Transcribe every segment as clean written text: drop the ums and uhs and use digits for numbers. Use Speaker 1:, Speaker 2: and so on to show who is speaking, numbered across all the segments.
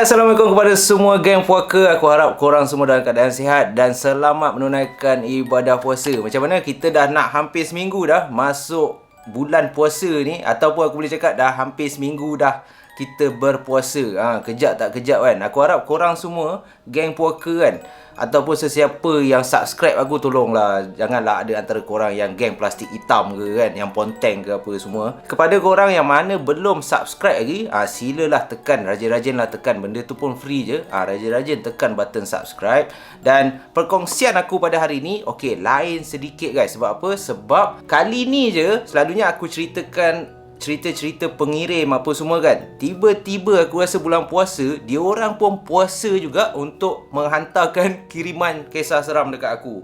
Speaker 1: Assalamualaikum kepada semua geng puaka. Aku harap korang semua dalam keadaan sihat dan selamat menunaikan ibadah puasa. Macam mana kita dah nak hampir seminggu dah masuk bulan puasa ni, ataupun aku boleh cakap dah hampir seminggu dah kita berpuasa. Kejap tak kejap kan. Aku harap korang semua geng puaka kan, ataupun sesiapa yang subscribe aku, tolonglah janganlah ada antara korang yang geng plastik hitam ke kan, yang ponteng ke apa semua. Kepada korang yang mana belum subscribe lagi, silalah tekan, rajin-rajinlah tekan, benda tu pun free je. Rajin-rajin tekan button subscribe. Dan perkongsian aku pada hari ni lain sedikit guys. Sebab apa? Sebab kali ni je selalunya aku ceritakan cerita-cerita pengirim apa semua kan. Tiba-tiba aku rasa bulan puasa, dia orang pun puasa juga untuk menghantarkan kiriman kisah seram dekat aku.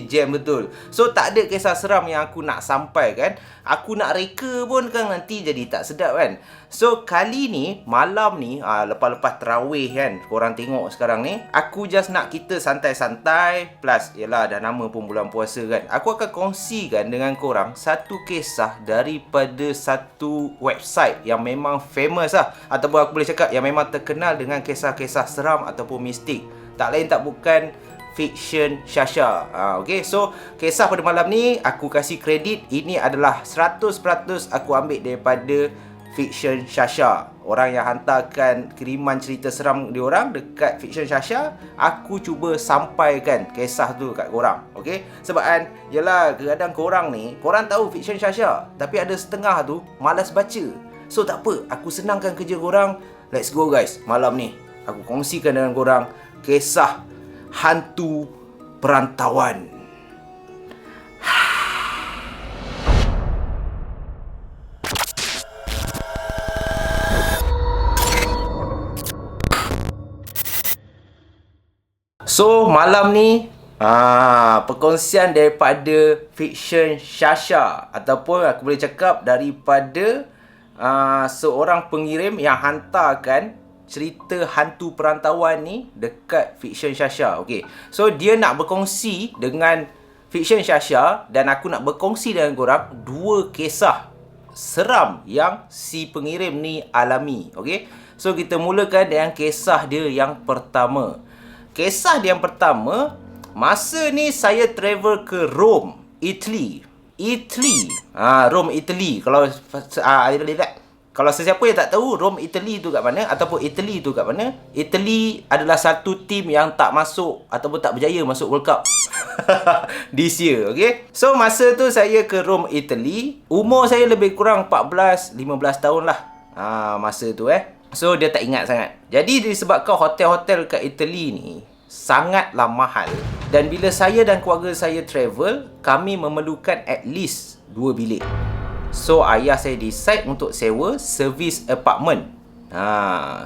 Speaker 1: Jam betul. So tak ada kisah seram yang aku nak sampaikan. Aku nak reka pun kan nanti jadi tak sedap kan. So kali ni, malam ni, lepas-lepas terawih kan, korang tengok sekarang ni, aku just nak kita santai-santai. Plus, yelah dah nama pun bulan puasa kan. Aku akan kongsikan dengan korang satu kisah daripada satu website yang memang famous lah, ataupun aku boleh cakap yang memang terkenal dengan kisah-kisah seram ataupun mistik. Tak lain tak bukan Fiction Shasha. So kisah pada malam ni aku kasih kredit, ini adalah 100% aku ambil daripada Fiction Shasha. Orang yang hantarkan kiriman cerita seram diorang dekat Fiction Shasha, aku cuba sampaikan kisah tu kat korang. Sebab kan, yelah kadang-kadang korang ni, korang tahu Fiction Shasha, tapi ada setengah tu malas baca. So tak apa, aku senangkan kerja korang. Let's go guys. Malam ni aku kongsikan dengan korang kisah hantu perantauan. So malam ni perkongsian daripada Fiction Shasha, ataupun aku boleh cakap daripada seorang pengirim yang hantarkan cerita hantu perantauan ni dekat Fiction Shasha. So dia nak berkongsi dengan Fiction Shasha, dan aku nak berkongsi dengan korang dua kisah seram yang si pengirim ni alami. So kita mulakan dengan kisah dia yang pertama. Kisah dia yang pertama, masa ni saya travel ke Rome, Italy. Rome, Italy. Kalau sesiapa yang tak tahu Rome, Italy tu kat mana, ataupun Italy tu kat mana, Italy adalah satu tim yang tak masuk ataupun tak berjaya masuk World Cup this year. So masa tu saya ke Rome, Italy. Umur saya lebih kurang 14-15 tahun lah masa tu So dia tak ingat sangat. Jadi disebabkan hotel-hotel kat Italy ni sangatlah mahal, dan bila saya dan keluarga saya travel, kami memerlukan at least 2 bilik. So ayah saya decide untuk sewa service apartment.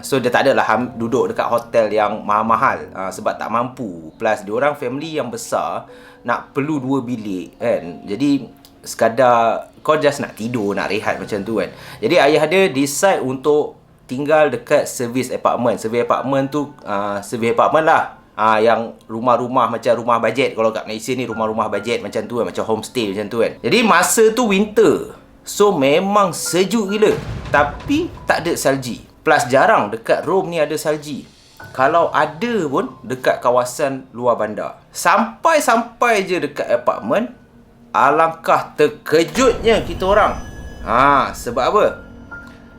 Speaker 1: So dia tak adalah duduk dekat hotel yang mahal-mahal, sebab tak mampu. Plus diorang family yang besar, nak perlu 2 bilik kan. Jadi sekadar kau just nak tidur, nak rehat macam tu kan. Jadi ayah dia decide untuk tinggal dekat service apartment. Service apartment tu service apartment lah, yang rumah-rumah macam rumah bajet. Kalau kat Malaysia ni rumah-rumah bajet macam tu kan, macam homestay macam tu kan. Jadi masa tu winter, so memang sejuk gila, tapi tak ada salji. Plus jarang dekat Rome ni ada salji. Kalau ada pun dekat kawasan luar bandar. Sampai je dekat apartment, alangkah terkejutnya kita orang. Sebab apa?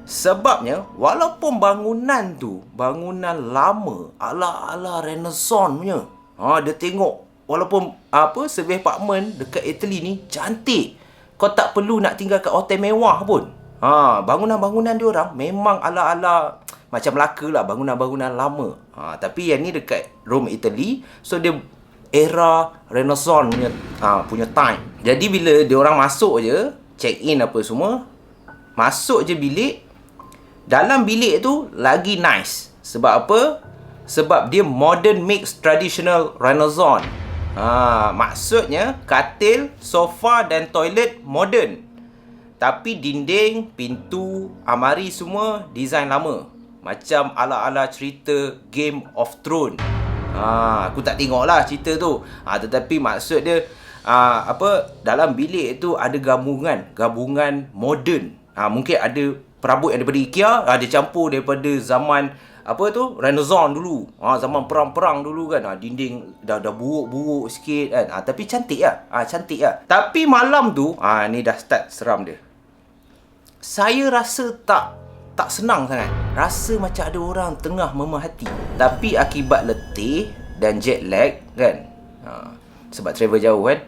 Speaker 1: Sebabnya walaupun bangunan tu bangunan lama, ala-ala Renaissance punya. Dia tengok walaupun service apartment dekat Italy ni cantik, kau tak perlu nak tinggal kat hotel mewah pun. Bangunan-bangunan dia orang memang ala-ala macam Melaka lah, bangunan-bangunan lama. Tapi yang ni dekat Rome, Italy, so dia era Renaissance punya time. Jadi bila dia orang masuk je, check in apa semua, masuk je bilik, dalam bilik tu lagi nice. Sebab apa? Sebab dia modern mix traditional Renaissance. Maksudnya katil, sofa dan toilet modern, tapi dinding, pintu, almari semua design lama, macam ala-ala cerita Game of Thrones. Aku tak tengok lah cerita tu, tetapi maksud dia dalam bilik tu ada gabungan modern. Mungkin ada perabot yang daripada IKEA, dia campur daripada zaman apa tu, Renaissance dulu. Zaman perang-perang dulu kan. Dinding dah buruk-buruk sikit kan. Tapi cantik lah. Cantik lah. Tapi malam tu, ni dah start seram dia. Saya rasa tak senang sangat. Rasa macam ada orang tengah memerhati. Tapi akibat letih dan jet lag kan. Sebab travel jauh kan.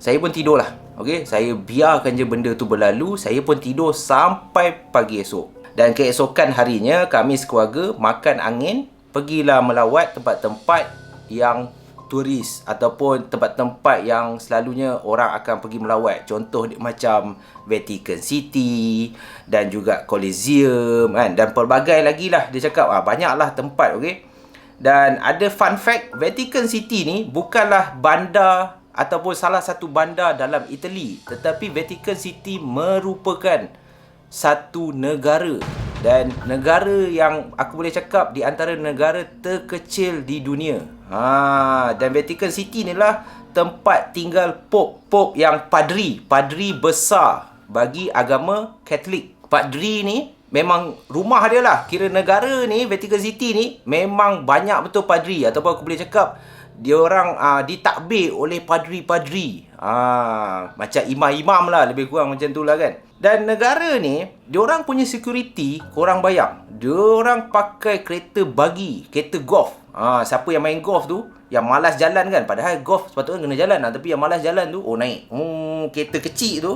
Speaker 1: Saya pun tidur lah. Okay? Saya biarkan je benda tu berlalu. Saya pun tidur sampai pagi esok. Dan keesokan harinya kami sekeluarga makan angin. Pergilah melawat tempat-tempat yang turis ataupun tempat-tempat yang selalunya orang akan pergi melawat. Contoh macam Vatican City dan juga Colosseum kan, dan pelbagai lagi lah dia cakap. Banyaklah tempat, okey. Dan ada fun fact, Vatican City ni bukanlah bandar ataupun salah satu bandar dalam Itali, tetapi Vatican City merupakan satu negara, dan negara yang aku boleh cakap di antara negara terkecil di dunia. Dan Vatican City ni lah tempat tinggal Pope yang padri besar bagi agama Katolik. Padri ni memang rumah dia lah. Kira negara ni, Vatican City ni memang banyak betul padri, ataupun aku boleh cakap dia orang ditakbir oleh padri-padri. Macam imam-imam lah, lebih kurang macam tu lah kan. Dan negara ni, dia orang punya security, korang bayang, dia orang pakai kereta bagi, kereta golf. Siapa yang main golf tu, yang malas jalan kan, padahal golf sepatutnya kena jalan tapi yang malas jalan tu, naik kereta kecil tu.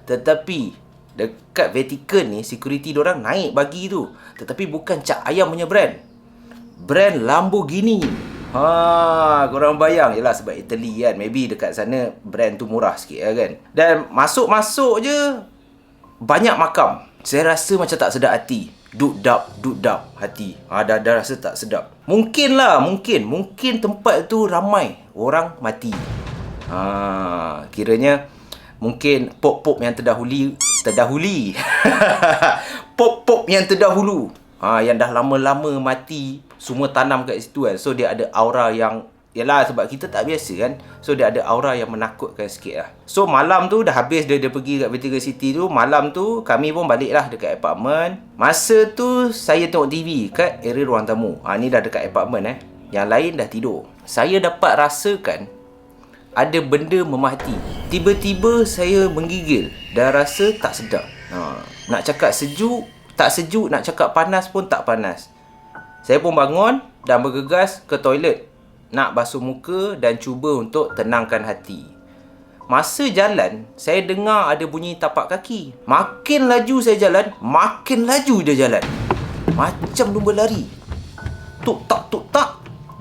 Speaker 1: Tetapi dekat Vatican ni, security dia orang naik bagi tu. Tetapi bukan cak ayam punya brand Lamborghini. Korang bayang. Yelah sebab Italy kan, maybe dekat sana brand tu murah sikit lah kan. Dan masuk-masuk je banyak makam. Saya rasa macam tak sedap hati. Duk-dap hati. Dah rasa tak sedap. Mungkin tempat tu ramai orang mati. Kiranya mungkin pop-pop yang terdahuli pop-pop yang terdahulu, yang dah lama-lama mati, semua tanam kat situ kan. So dia ada aura yang, yalah sebab kita tak biasa kan, so dia ada aura yang menakutkan sikit lah. So malam tu dah habis dia pergi kat Vatican City tu. Malam tu kami pun balik lah dekat apartmen. Masa tu saya tengok TV kat area ruang tamu. Ni dah dekat apartmen yang lain dah tidur. Saya dapat rasakan ada benda memerhati. Tiba-tiba saya menggigil dan rasa tak sedap. Nak cakap sejuk tak sejuk, nak cakap panas pun tak panas. Saya pun bangun dan bergegas ke toilet nak basuh muka dan cuba untuk tenangkan hati. Masa jalan, saya dengar ada bunyi tapak kaki. Makin laju saya jalan, makin laju dia jalan. Macam lumba lari. Tuk tak.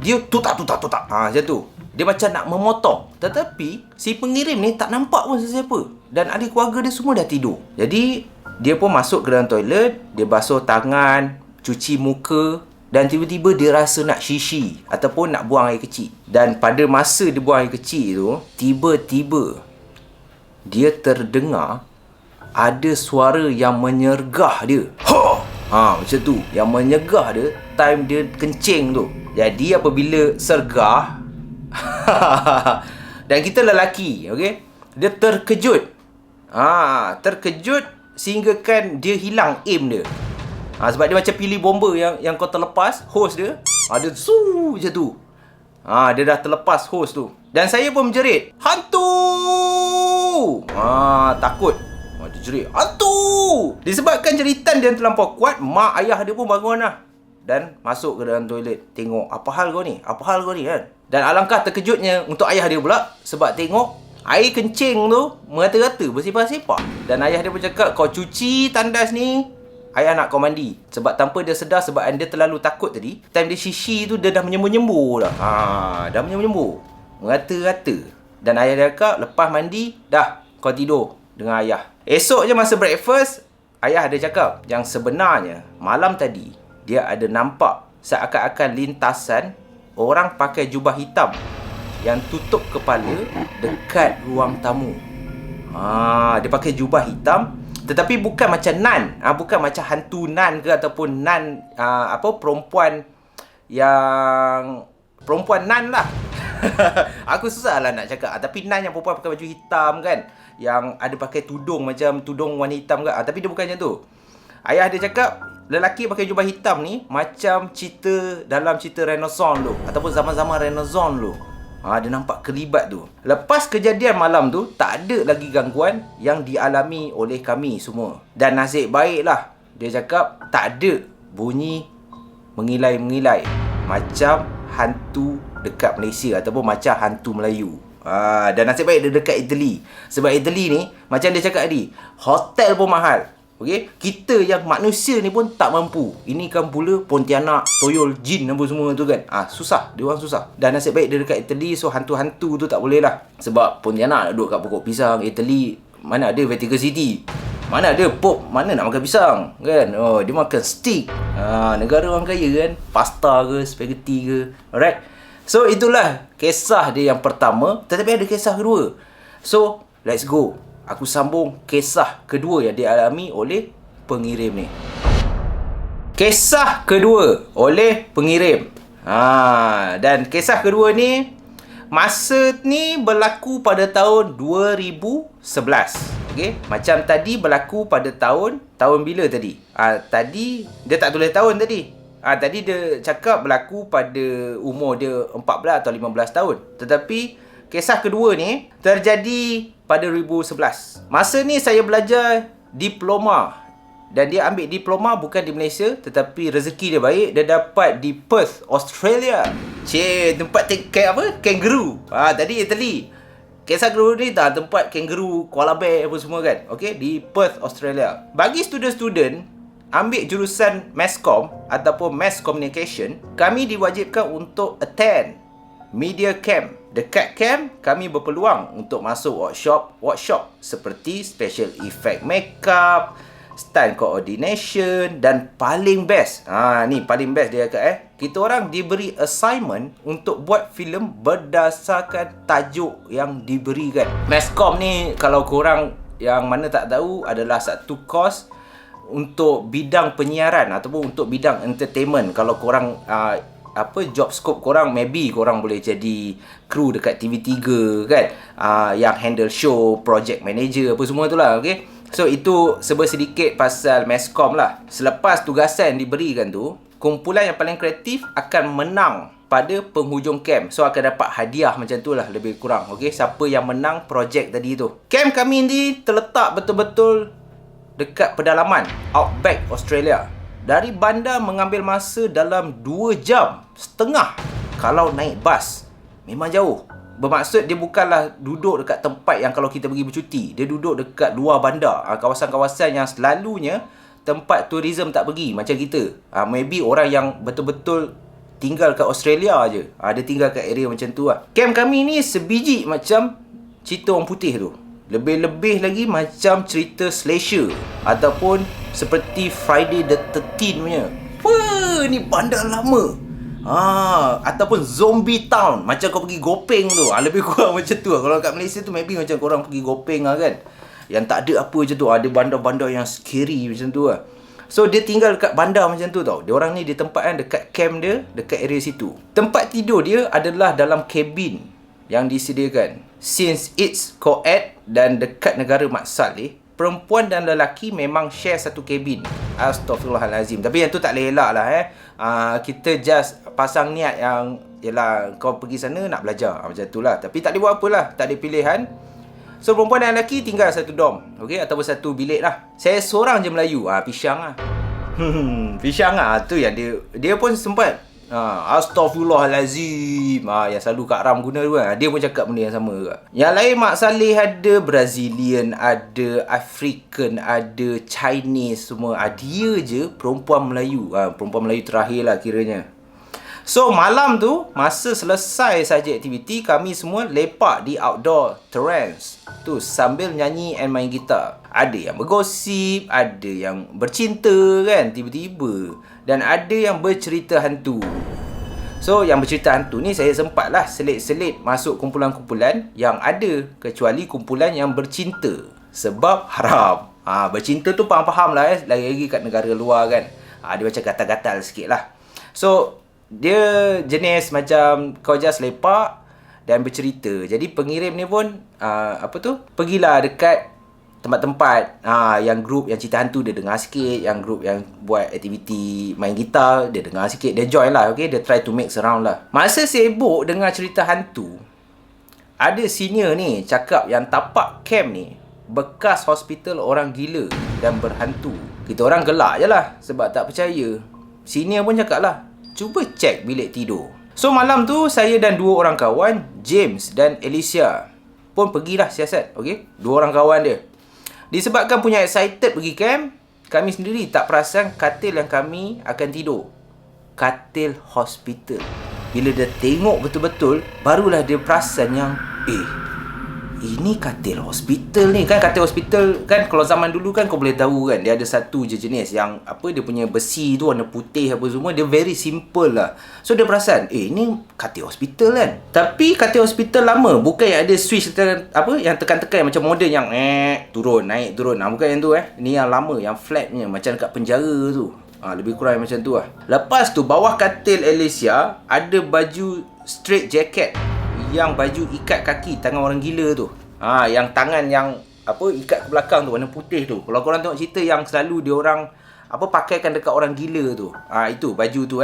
Speaker 1: Dia tuk tak. Macam tu. Dia macam nak memotong. Tetapi si pengirim ni tak nampak pun sesiapa. Dan ahli keluarga dia semua dah tidur. Jadi dia pun masuk ke dalam toilet. Dia basuh tangan, cuci muka. Dan tiba-tiba dia rasa nak shishi ataupun nak buang air kecil. Dan pada masa dia buang air kecil tu, tiba-tiba dia terdengar ada suara yang menyergah dia. Macam tu. Yang menyergah dia time dia kencing tu. Jadi apabila sergah dan kita lelaki, okey, dia terkejut. Terkejut sehingga kan dia hilang aim dia. Sebab dia macam pilih bomba yang kau terlepas hose dia. Dia macam tu. Dia dah terlepas hose tu. Dan saya pun menjerit, hantu! Takut. Dia jerit, hantu! Disebabkan jeritan dia terlampau kuat, mak ayah dia pun bangun lah. Dan masuk ke dalam toilet. Tengok, apa hal kau ni kan? Dan alangkah terkejutnya untuk ayah dia pula. Sebab tengok air kencing tu merata-rata, bersepah-sepah. Dan ayah dia pun cakap, kau cuci tandas ni, ayah nak kau mandi. Sebab tanpa dia sedar, sebab dia terlalu takut tadi, time dia shishi tu dia dah menyembur-nyembur dah. Dah menyembur-nyembur, merata-rata. Dan ayah dia cakap, lepas mandi, dah kau tidur dengan ayah. Esok je masa breakfast, ayah dia cakap yang sebenarnya malam tadi dia ada nampak seakan-akan lintasan orang pakai jubah hitam yang tutup kepala dekat ruang tamu. Dia pakai jubah hitam, tetapi bukan macam Nan. Bukan macam hantu Nan ke ataupun Nan perempuan yang perempuan Nan lah. Aku susah lah nak cakap. Tapi Nan yang perempuan pakai baju hitam kan, yang ada pakai tudung macam tudung warna hitam ke. Tapi dia bukan macam tu. Ayah dia cakap lelaki pakai jubah hitam ni macam cerita dalam cerita Renaissance tu, ataupun zaman-zaman Renaissance tu. Dia nampak kelibat tu. Lepas kejadian malam tu, tak ada lagi gangguan yang dialami oleh kami semua. Dan nasib baiklah, dia cakap tak ada bunyi mengilai-mengilai macam hantu dekat Malaysia ataupun macam hantu Melayu. Dan nasib baik dia dekat Italy. Sebab Italy ni, macam dia cakap tadi, hotel pun mahal. Okay? Kita yang manusia ni pun tak mampu. Ini kan pula Pontianak, Toyol, Jin apa semua tu kan. Susah. Dia orang susah. Dan nasib baik dia dekat Italy, so hantu-hantu tu tak boleh lah. Sebab Pontianak duduk kat pokok pisang. Italy, mana ada Vatican City. Mana ada Pop, mana nak makan pisang kan. Dia makan steak. Negara orang kaya kan. Pasta ke, spaghetti ke. Alright. So itulah kisah dia yang pertama. Tetapi ada kisah kedua. So let's go. Aku sambung kisah kedua yang dialami oleh pengirim ni. Kisah kedua oleh pengirim. Dan kisah kedua ni, masa ni berlaku pada tahun 2011. Okay? Macam tadi berlaku pada tahun bila tadi? Tadi dia tak tulis tahun tadi. Tadi dia cakap berlaku pada umur dia 14 atau 15 tahun. Tetapi kisah kedua ni terjadi pada 2011. Masa ni saya belajar diploma. Dan dia ambil diploma bukan di Malaysia, tetapi rezeki dia baik. Dia dapat di Perth, Australia. Tempat kangaroo. Tadi Italy. Kisah kedua ni tempat kangaroo, koala bear apa semua kan. Okay, di Perth, Australia. Bagi student-student ambil jurusan Masscom ataupun Mass Communication, kami diwajibkan untuk attend media camp. Dekat camp, kami berpeluang untuk masuk workshop seperti special effect makeup, stunt coordination, dan paling best. Ni paling best dia kata kita orang diberi assignment untuk buat filem berdasarkan tajuk yang diberikan. Masscom ni kalau korang yang mana tak tahu adalah satu course untuk bidang penyiaran ataupun untuk bidang entertainment. Kalau korang job scope korang, maybe korang boleh jadi kru dekat TV3 kan, yang handle show, project manager apa semua tu lah. Okay? So itu sedikit pasal Masscom lah. Selepas tugasan diberikan tu, kumpulan yang paling kreatif akan menang pada penghujung camp. So akan dapat hadiah macam tu lah lebih kurang. Okay? Siapa yang menang projek tadi tu. Camp kami ni terletak betul-betul dekat pedalaman Outback, Australia. Dari bandar mengambil masa dalam 2 jam setengah kalau naik bas. Memang jauh. Bermaksud dia bukanlah duduk dekat tempat yang kalau kita pergi bercuti. Dia duduk dekat luar bandar. Kawasan-kawasan yang selalunya tempat tourism tak pergi. Macam kita. Maybe orang yang betul-betul tinggal kat Australia je. Dia tinggal kat area macam tu lah. Camp kami ni sebiji macam cerita orang putih tu. Lebih-lebih lagi macam cerita slasher ataupun seperti Friday the 13th punya. Ni bandar lama. Ataupun Zombie Town. Macam kau pergi Gopeng tu. Lebih kurang macam tu. Kalau kat Malaysia tu maybe macam korang pergi Gopeng lah kan. Yang tak ada apa macam tu. Ada bandar-bandar yang scary macam tu lah. So dia tinggal dekat bandar macam tu tau. Dia orang ni ditempatkan dekat camp dia, dekat area situ. Tempat tidur dia adalah dalam kabin yang disediakan. Since it's co-ed dan dekat negara Mat Saleh, perempuan dan lelaki memang share satu kabin. Astaghfirullahalazim. Tapi yang tu tak elak lah kita just pasang niat yang yelah kau pergi sana nak belajar macam tu lah. Tapi tak boleh buat apa lah. Tak ada pilihan. So perempuan dan lelaki tinggal satu dorm. Okay? Ataupun satu bilik lah. Saya seorang je Melayu. Pisang lah. Pisang lah. Tu yang dia pun sempat Astaghfirullahalazim. Yang selalu Kak Ram guna tu kan. Dia pun cakap benda yang sama juga. Yang lain Mak Saleh ada Brazilian, ada African, ada Chinese semua. Dia je perempuan Melayu. Perempuan Melayu terakhir lah kiranya. So malam tu, masa selesai saja aktiviti, kami semua lepak di outdoor terrace tu sambil nyanyi and main gitar. Ada yang bergosip, ada yang bercinta kan tiba-tiba, dan ada yang bercerita hantu. So yang bercerita hantu ni saya sempatlah selit-selit masuk kumpulan-kumpulan yang ada, kecuali kumpulan yang bercinta. Sebab haram. Bercinta tu faham-faham lah lagi-lagi kat negara luar kan. Dia macam gatal-gatal sikit lah. So dia jenis macam kau just lepak dan bercerita. Jadi pengirim ni pun pergilah dekat tempat-tempat yang grup yang cerita hantu dia dengar sikit, yang grup yang buat aktiviti main gitar dia dengar sikit, dia join lah, okay? Dia try to mix around lah. Masa sibuk dengar cerita hantu, ada senior ni cakap yang tapak camp ni bekas hospital orang gila dan berhantu. Kita orang gelak je lah sebab tak percaya. Senior pun cakap lah, cuba cek bilik tidur. So malam tu saya dan dua orang kawan, James dan Alicia, pun pergilah siasat, okay? Dua orang kawan dia. Disebabkan punya excited pergi camp, kami sendiri tak perasan katil yang kami akan tidur. Katil hospital. Bila dia tengok betul-betul, barulah dia perasan yang, ini katil hospital ni. Kan katil hospital kan kalau zaman dulu kan kau boleh tahu kan, dia ada satu je jenis yang apa, dia punya besi tu warna putih apa semua, dia very simple lah. So dia perasan, ni katil hospital kan. Tapi katil hospital lama, bukan yang ada switch yang tekan-tekan macam model yang turun naik turun. Bukan yang tu Ni yang lama, yang flat punya, macam dekat penjara tu. Lebih kurang macam tu lah. Lepas tu bawah katil Alicia ada baju straight jacket, yang baju ikat kaki tangan orang gila tu. Yang tangan yang ikat ke belakang tu warna putih tu. Kalau korang tengok cerita yang selalu dia orang pakaikan dekat orang gila tu. Itu baju tu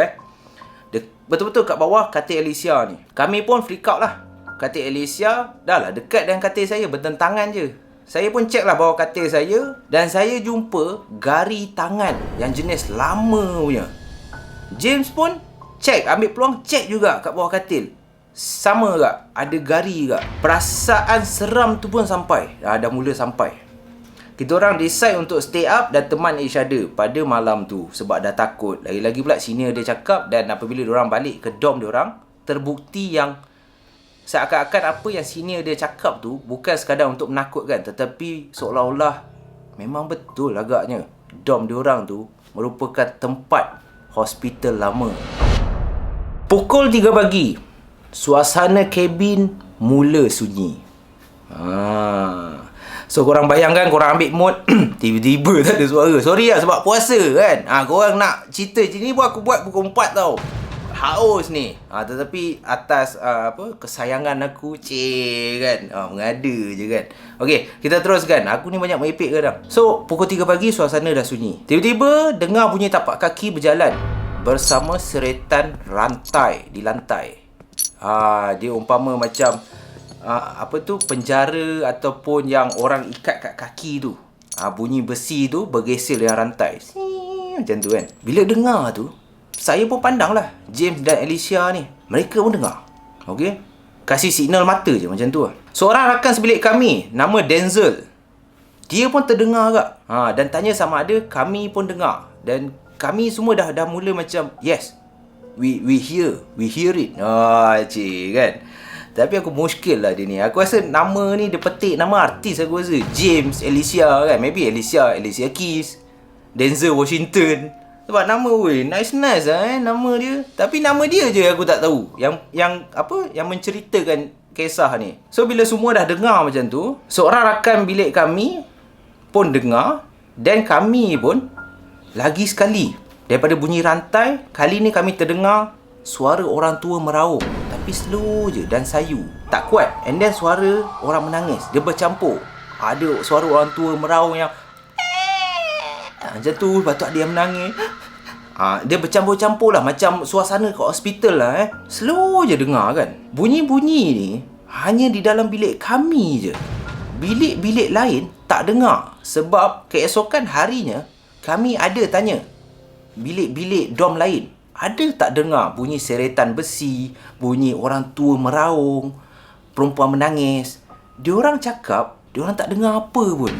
Speaker 1: betul-betul kat bawah katil Alicia ni. Kami pun freak out lah. Katil Alicia dah lah dekat dengan katil saya, bertentangan je. Saya pun check lah bawah katil saya dan saya jumpa gari tangan yang jenis lama punya. James pun check, ambil peluang check juga kat bawah katil. Sama tak? Ada gari tak? Perasaan seram tu pun sampai. Dah mula sampai. Kita orang decide untuk stay up dan teman each other pada malam tu sebab dah takut. Lagi-lagi pula senior dia cakap, dan apabila diorang balik ke dorm diorang, terbukti yang seakan-akan apa yang senior dia cakap tu bukan sekadar untuk menakutkan, tetapi seolah-olah memang betul agaknya dorm diorang tu merupakan tempat hospital lama. Pukul 3 pagi, suasana kabin mula sunyi. So korang bayangkan, korang ambil mood tiba-tiba tak ada suara. Sorry lah sebab puasa kan. Korang nak cerita macam ni pun aku buat pukul 4 tau. Haus ni. Tetapi atas kesayangan aku kan. Mengada je kan. Okey, kita teruskan. Aku ni banyak merepek kadang. So pukul 3 pagi suasana dah sunyi. Tiba-tiba dengar bunyi tapak kaki berjalan bersama seretan rantai di lantai. Dia umpama macam penjara ataupun yang orang ikat kat kaki tu. Bunyi besi tu bergesil dengan rantai. Macam tu kan. Bila dengar tu, saya pun pandang lah James dan Alicia ni. Mereka pun dengar. Okey, kasih signal mata je macam tu lah. Seorang rakan sebilik kami, nama Denzel, dia pun terdengar agak. Dan tanya sama ada kami pun dengar. Dan kami semua dah mula macam, yes, we hear it. Cik kan. Tapi aku muskil lah dia ni. Aku rasa nama ni dia petik nama artis, aku rasa James, Alicia kan. Maybe Alicia Keys, Denzel Washington. Sebab nama nice lah nama dia. Tapi nama dia je aku tak tahu yang menceritakan kisah ni. So bila semua dah dengar macam tu, seorang rakan bilik kami pun dengar, dan kami pun lagi sekali daripada bunyi rantai, kali ni kami terdengar suara orang tua meraung, tapi slow je dan sayu, tak kuat. And then suara orang menangis, dia bercampur. Ada suara orang tua meraung yang macam tu, lepas tu ada yang menangis. Dia bercampur-campur lah, macam suasana kat hospital lah Slow je dengar kan. Bunyi-bunyi ni hanya di dalam bilik kami je. Bilik-bilik lain tak dengar. Sebab keesokan harinya kami ada tanya bilik-bilik dorm lain, ada tak dengar bunyi seretan besi, bunyi orang tua meraung, perempuan menangis. Diorang cakap diorang tak dengar apa pun.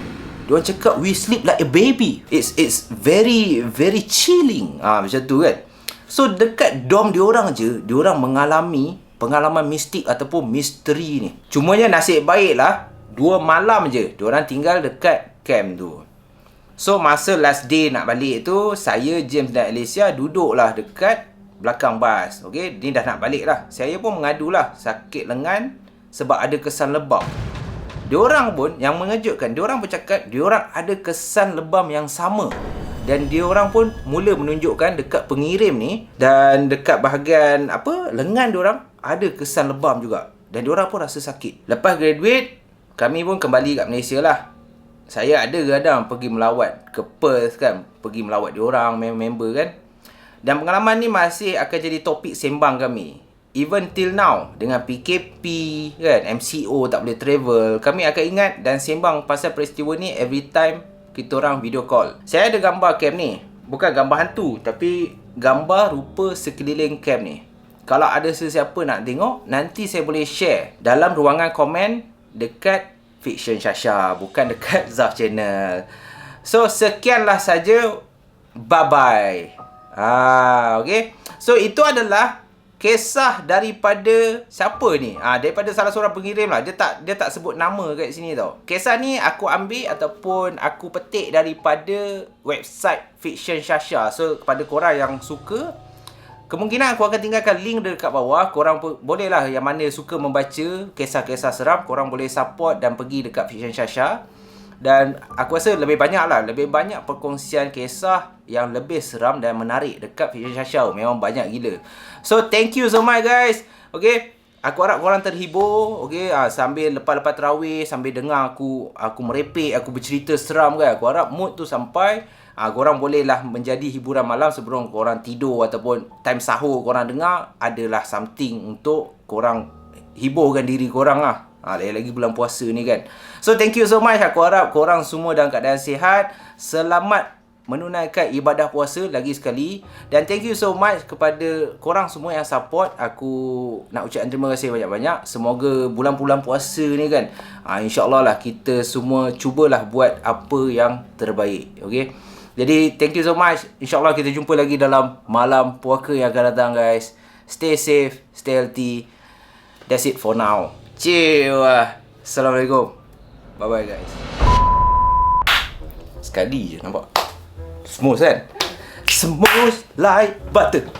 Speaker 1: Diorang cakap we sleep like a baby. It's very very chilling. Macam tu kan. So dekat dorm diorang je, diorang mengalami pengalaman mistik ataupun misteri ni. Cumanya nasib baiklah 2 malam je diorang tinggal dekat camp tu. So masa last day nak balik tu, saya, James dan Alicia duduklah dekat belakang bas. Okay, ni dah nak balik lah. Saya pun mengadulah sakit lengan sebab ada kesan lebam. Diorang pun yang mengejutkan, diorang bercakap diorang ada kesan lebam yang sama. Dan diorang pun mula menunjukkan dekat pengirim ni, dan dekat bahagian lengan diorang ada kesan lebam juga. Dan diorang pun rasa sakit. Lepas graduate, kami pun kembali kat Malaysia lah. saya ada kadang pergi melawat ke Perth kan, pergi melawat diorang, member kan. Dan pengalaman ni masih akan jadi topik sembang kami. Even till now, dengan PKP kan, MCO tak boleh travel, kami akan ingat dan sembang pasal peristiwa ni every time kita orang video call. Saya ada gambar camp ni. Bukan gambar hantu, tapi gambar rupa sekeliling camp ni. Kalau ada sesiapa nak tengok, nanti saya boleh share dalam ruangan komen dekat Fiction Shasha, bukan dekat Zaf Channel. So, sekianlah saja. Bye-bye. Okay. So, itu adalah kisah daripada siapa ni? Daripada salah seorang pengirim lah. Dia tak sebut nama kat sini tau. Kisah ni aku ambil ataupun aku petik daripada website Fiction Shasha. So, kepada korang yang suka, kemungkinan aku akan tinggalkan link dekat bawah. Korang boleh lah yang mana suka membaca kisah-kisah seram, korang boleh support dan pergi dekat Fiction Shasha. Dan aku rasa lebih banyak perkongsian kisah yang lebih seram dan menarik dekat Fiction Shasha. Memang banyak gila. So, thank you so much guys. Okay, aku harap korang terhibur. Okay, sambil lepas tarawih, sambil dengar aku merepek, aku bercerita seram kan. Aku harap mood tu sampai. Korang bolehlah menjadi hiburan malam sebelum korang tidur ataupun time sahur korang dengar. Adalah something untuk korang hiburkan diri korang lah. Lagi-lagi bulan puasa ni kan. So, thank you so much. Aku harap korang semua dalam keadaan sihat. Selamat menunaikan ibadah puasa lagi sekali. Dan thank you so much kepada korang semua yang support. Aku nak ucapkan terima kasih banyak-banyak. Semoga bulan-bulan puasa ni kan, InsyaAllah lah kita semua cubalah buat apa yang terbaik. Okay. Jadi, thank you so much. InsyaAllah kita jumpa lagi dalam malam puaka yang akan datang guys. Stay safe, stay healthy. That's it for now. Ciao. Assalamualaikum. Bye-bye guys. Sekali je nampak. Smooth kan? Smooth like butter.